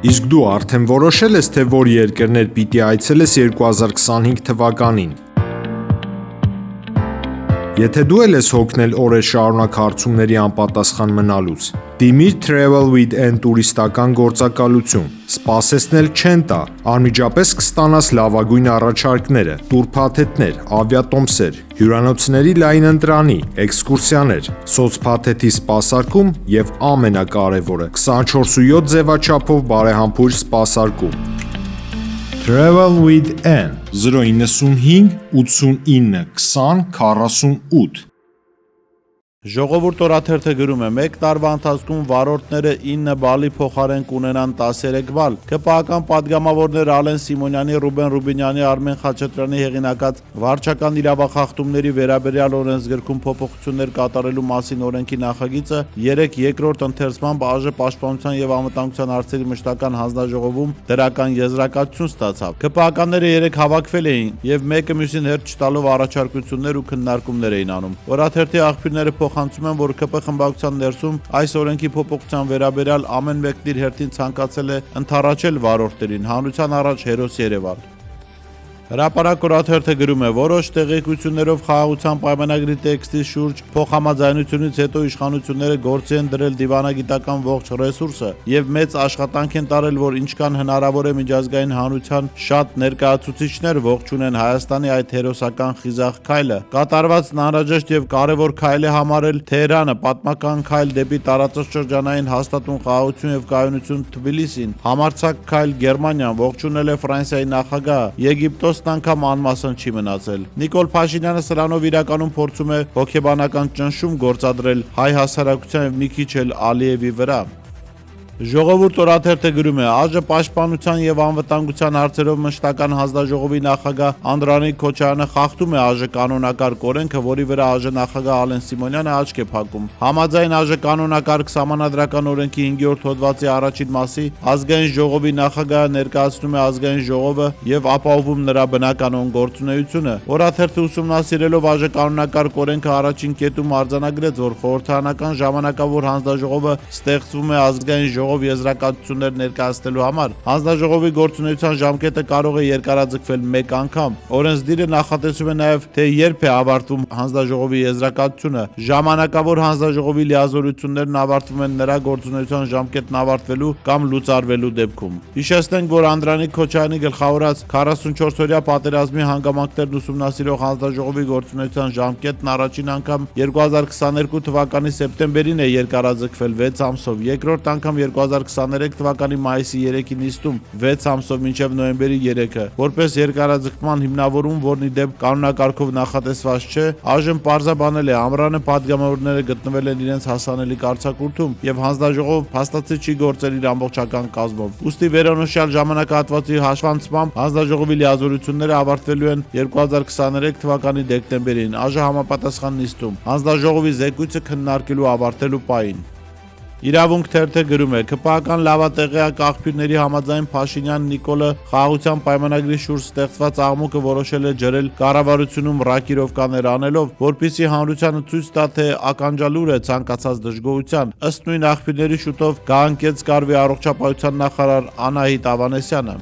Իսկ դու արդեն որոշել ես, թե որ երկրներ պիտի այցելես 2025 թվականին։ Եթե դու ես հոգնել օրեր շարունակ հարցումների անպատասխան մնալուց, դիմիր Travel with N տուրիստական գործակալություն, սպասեցնել չեն տա, անմիջապես կստանաս լավագույն առաջարկները, տուրփաթեթներ, ավիատոմսեր, հյուրանոցների լայն ընտրանի, էքսկուրսիաներ, սոցփաթեթի սպասարկում եւ ամենակարևորը 24/7 ձևաչափով բարեհամբույր սպասարկում։ Travel with N 095 89 20 48 Ժողովուրդ օրաթերթը գրում է. մեկ տարվա ընթացքում վարորդները 9 բալի փոխարեն կունենան 13 բալ։ ԿՊԱ-ական պատգամավորներ Ալեն Սիմոնյանի, Ռուբեն Ռուբինյանի, Արմեն Խաչատրյանի հեղինակած վարչական իրավախախտումների վերաբերյալ օրենսգրքում փոփոխություններ կատարելու մասին օրենքի նախագիծը 3 երկրորդ ընթերցմամբ ԱԺ պաշտպանության եւ անվտանգության հարցերի մշտական հանձնաժողովում դրական եզրակացություն ստացավ։ ԿՊԱ-ականները 3 հավաքվել էին եւ մեկը մյուսին հերթ չտալով առաջարկություններ ու քննարկումներ էին անում։ Օրաթերթի աղբյուրները փոխանցում են, որ ԿՊ խմբակցության ներսում այս օրենքի փոփոխության վերաբերյալ ամեն մեկն իր հերթին ցանկացել է ընդառաջել վարորդներին հանրության առաջ հերոս Երևան։ Հրապարակ օրաթերթը գրում է. որոշ տեղեկություններով խաղաղության պայմանագրի տեքստի շուրջ փոխհամաձայնությունից հետո իշխանությունները գործի են դրել դիվանագիտական ողջ ռեսուրսը եւ մեծ աշխատանք են տարել, որ ինչքան հնարավոր է միջազգային հանրության շատ ներկայացուցիչներ ողջունեն Հայաստանի այդ հերոսական խիզախ քայլը։ Կատարվածն անհրաժեշտ եւ կարեւոր քայլ է համարել Թեհրանը, պատմական քայլ դեպի տարածաշրջանային հաստատուն խաղաղություն եւ կայունություն Թբիլիսին, համարձակ քայլ Գերմանիան, ողջունել է Ֆրանսիայի նախագահը, Եգիպտոս անգամ անմասն չի մնացել։ Նիկոլ Փաշինյանը սրանով իրականում փորձում է հոգեբանական ճնշում գործադրել հայ հասարակության եւ մի քիչ էլ Ալիևի վրա։ Ժողովուրդ օրաթերթը գրում է. ԱԺ պաշտպանության եւ անվտանգության հարցերով մշտական հանձնաժողովի նախագահ Անդրանիկ Քոչարյանը խախտում է ԱԺ կանոնակարգ օրենքը, որի վրա ԱԺ նախագահ Ալեն Սիմոնյանը աչք է փակում։ Համաձայն ԱԺ կանոնակարգ սահմանադրական օրենքի 5-րդ հոդվածի առաջին մասի ազգային ժողովի նախագահը ներկայացնում է ազգային ժողովը եւ ապահովում նրա բնականոն գործունեությունը։ Օրաթերթը ուսումնասիրելով ԱԺ կանոնակարգ օրենքը առաջին կետում արձանագրեց, որ խորհրդարանական ժամանակավոր հանձնաժողովը ստեղծվում է ազգային ժողով եզրակացություններ ներկայացնելու համար։ Հանձնաժողովի գործունեության ժամկետը կարող է երկարաձգվել 1 անգամ։ Օրենսդիրը նախատեսում է նաև, թե երբ է ավարտվում հանձնաժողովի եզրակացությունը։ Ժամանակավոր հանձնաժողովի լիազորություններն ավարտվում են նրա գործունեության ժամկետն ավարտվելու կամ լուծարվելու դեպքում։ Հիշեցնենք, որ Անդրանիկ Քոչարյանի գլխավորած 44-օրյա պատերազմի հանգամանքներն ուսումնասիրող հանձնաժողովի գործունեության ժամկետն առաջին անգամ 2022 թվականի սեպտեմբերին է երկարաձգվել 6 ամսով, երկրորդ անգամ 2023 թվականի մայիսի 3-ի նիստում 6 ամսով մինչև նոյեմբերի 3-ը, որպես երկարաձգման հիմնավորում, որն ի դեպ կանոնակարգով նախատեսված չէ, այժմ պարզաբանել է ամռանը պատգամավորները գտնվել են իրենց հասանելի կարգախոսում եւ հանձնաժողով փաստացի չի գործել իր ամբողջական կազմով։ Ուստի վերոնշյալ ժամանակահատվածի հաշվանցմամբ հանձնաժողովի լիազորությունները ավարտվելու են 2023 թվականի դեկտեմբերին ԱԺ համապատասխան նիստում, հանձնաժողովի զեկույցը քննարկելու ավարտելու պահին։ Իրավունք թերթը գրում է. ԿՊԱ-ական լավատեղյակ աղբյուրների համաձայն Փաշինյան Նիկոլը խաղաղության պայմանագրի շուրջ ստեղծված աղմուկը որոշել է ջրել կառավարությունում ռակիրովկաներ անելով, որպեսզի հանրությանը ցույց տա, թե ականջալուր է ցանկացած դժգոհության։ Ըստ նույն աղբյուրների շուտով կհանգեց կարգի առողջապահության նախարար Անահիտ Ավանեսյանը։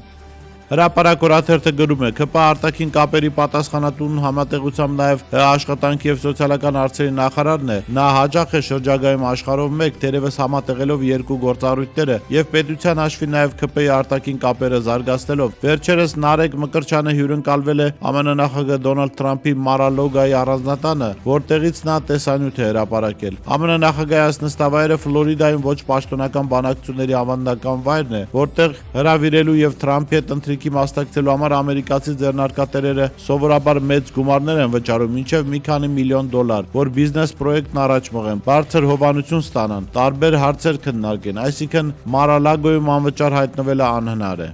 Հրապարակ օրաթերթը գրում է. ԿՊԱ արտաքին կապերի պատասխանատուն համատեղությամբ նաև աշխատանքի եւ սոցիալական հարցերի նախարարն է։ Նա հաջող է շրջագայում աշխարհով մեկ, թերևս համատեղելով երկու գործառույթները եւ պետության հաշվի նաև ԿՊ-ի արտաքին կապերը զարգացնելով։ Վերջերս Նարեկ Մկրտչյանը հյուրընկալվել է ԱՄՆ նախագահ Դոնալդ Թրամփի Մարալոգայի առանձնատանը, որտեղից նա տեսանյութ է հրապարակել։ ԱՄՆ նախագահի այս նստավայրը Ֆլորիդայում ոչ պաշտոնական բանակցությունների ավանդական վայրն է, որտեղ հրավիրելու եւ Թրամփի հետ ընթրիքի մասնակցելու համար ամերիկացի ձեռնարկատերերը սովորաբար մեծ գումարներ են վճարում, մինչև մի քանի միլիոն դոլար, որ բիզնես պրոյեկտն առաջ մղեն, բարձր հովանություն ստանան, տարբեր հարցեր քննարկեն, այսինքն Մարալագոյում անվճար հայտնվելը անհնար է։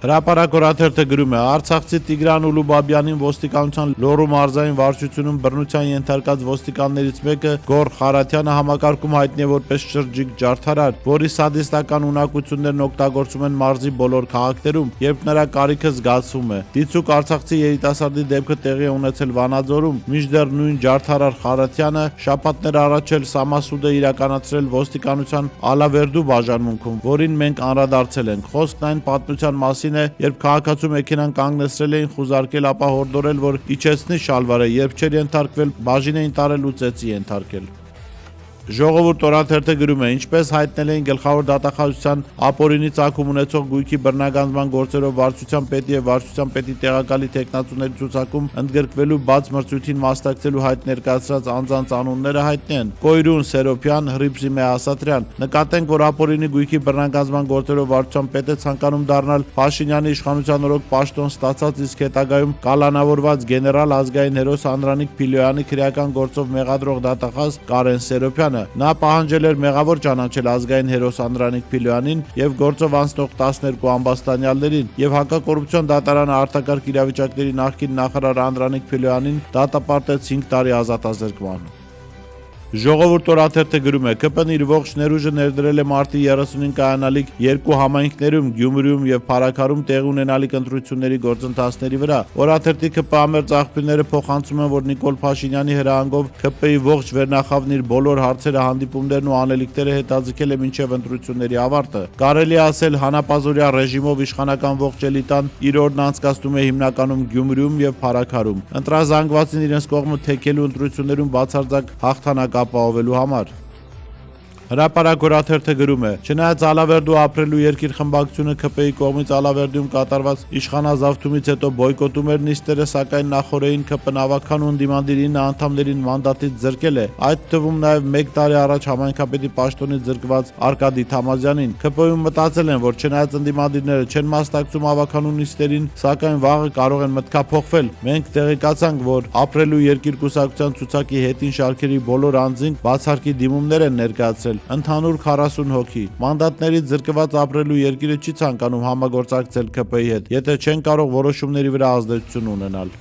Հրապարակ օրաթերթը գրում է. Արցախցի Տիգրան Ուլուբաբյանին ոստիկանության Լոռու մարզային վարչությունում բռնության ենթարկած ոստիկաններից մեկը Գոր Խարաթյանը համակարգում հայտնի է որպես շրջիկ ջարդարար, որի սադիստական ունակություններն օգտագործում են մարզի բոլոր քաղաքներում, երբ նրա կարիքը զգացվում է։ Դիցուկ արցախցի երիտասարդի դեպքը տեղի է ունեցել Վանաձորում, մինչդեռ նույն ջարդարար Խարաթյանը շաբաթներ առաջ էլ Սամասուդ է իրականացրել ոստիկանության Ալավերդու բաժանմունքում, որին մենք անդրադարձել ենք։ Խոսքն այն պատմության մասին է, երբ քաղաքացու մեքենան կանգնեցրել էին խուզարկել, ապա հորդորել, որ իջեցնի շալվարը, երբ չէր ենթարկվել, բաժին էին տարել ու ծեծի ենթարկել։ Ժողովուրդ օրաթերթը գրում է. Ինչպես հայտնել էին գլխավոր դատախազության ապօրինի ծագում ունեցող գույքի բռնագանձման գործերով վարչության պետի եւ վարչության պետի տեղակալի տեխնացուների ցուցակում ընդգրկվելու բաց մրցույթին մասնակցելու հայտ ներկայացրած անձանց անունները հայտնի են։ Կոյրուն Սերոփյան, Հրիփզիմե Ասատրյան։ Նկատենք, որ ապօրինի գույքի բռնագանձման գործերով վարչության պետը ցանկանում դառնալ Փաշինյանի իշխանության օրոք պաշտոն ստացած, իսկ հետագայում կալանավորված գեներալ ազգային հերոս Անդրանիկ Փիլոյանի քրեական գործով մեղադրող դատախազ Կարեն Սերոփյան։ Նա պահանջել էր մեղավոր ճանաչել ազգային հերոս Անդրանիկ Փիլոյանին եւ գործով անցնող 12 ամբաստանյալներին եւ հակակոռուպցիոն դատարանը արտակարգ իրավիճակների նախկին նախարար Անդրանիկ Փիլոյանին դատապարտեց 5 տարի ազատազրկման։ Ժողովուրդ օրաթերթը գրում է. ԿՊ-ն իր ողջ ներուժը ներդրել է մարտի 35 կայանալիք երկու համայնքներում Գյումրիում եւ Փարաքարում տեղի ունենալիք ընտրությունների գործընթացների վրա։ Օրաթերթի ԿՊ ամերձ աղբյուրները փոխանցում են, որ Նիկոլ Փաշինյանի հրահանգով ԿՊ-ի ողջ վերնախավն իր բոլոր հարցերը, հանդիպումներն ու անելիքները հետաձգել է մինչև ընտրությունների ավարտը։ Կարելի է ասել, հանապազորյա ռեժիմով իշխանական ողջ էլիտան իր օրն անցկացնում է հիմնականում Գյումրիում եւ Փարաքարում։ Ընտրազանգվածին իրենց կողմը թեքելու ընտրություններում բացարձակ հաղթանակ ապահովելու համար։ Հրապարակ օրաթերթը գրում է. Չնայած Ալավերդու ապրելու երկիր խմբակցությունը ԿՊ-ի կողմից Ալավերդում կատարված իշխանազավթումից հետո բոյկոտում էր նիստերը, սակայն նախորդին ԿՊ-ն ավագան ու ընդդիմադիր 9 անդամներին մանդատից զրկել է, այդ թվում նաև 1 տարի առաջ համայնքապետի պաշտոնից զրկված Արկադի Թամազյանին։ ԿՊ-ում մտածել են, որ չնայած ընդդիմադիրները չեն մասնակցում ավագանու նիստերին, սակայն վաղը կարող են մտքափոխվել։ Մենք տեղեկացանք, որ ապրելու երկիր կուսակցության ցուցակի հետին շարքերի բոլոր անձինք բացարկի դիմումներ են ներկայացրել, ընդհանուր 40 հոգի։ Մանդատներից զրկված ապրելու երկիրը չի ցանկանում համագործակցել ԿՊ-ի հետ, եթե չեն կարող որոշումների վրա ազդեցություն ունենալ։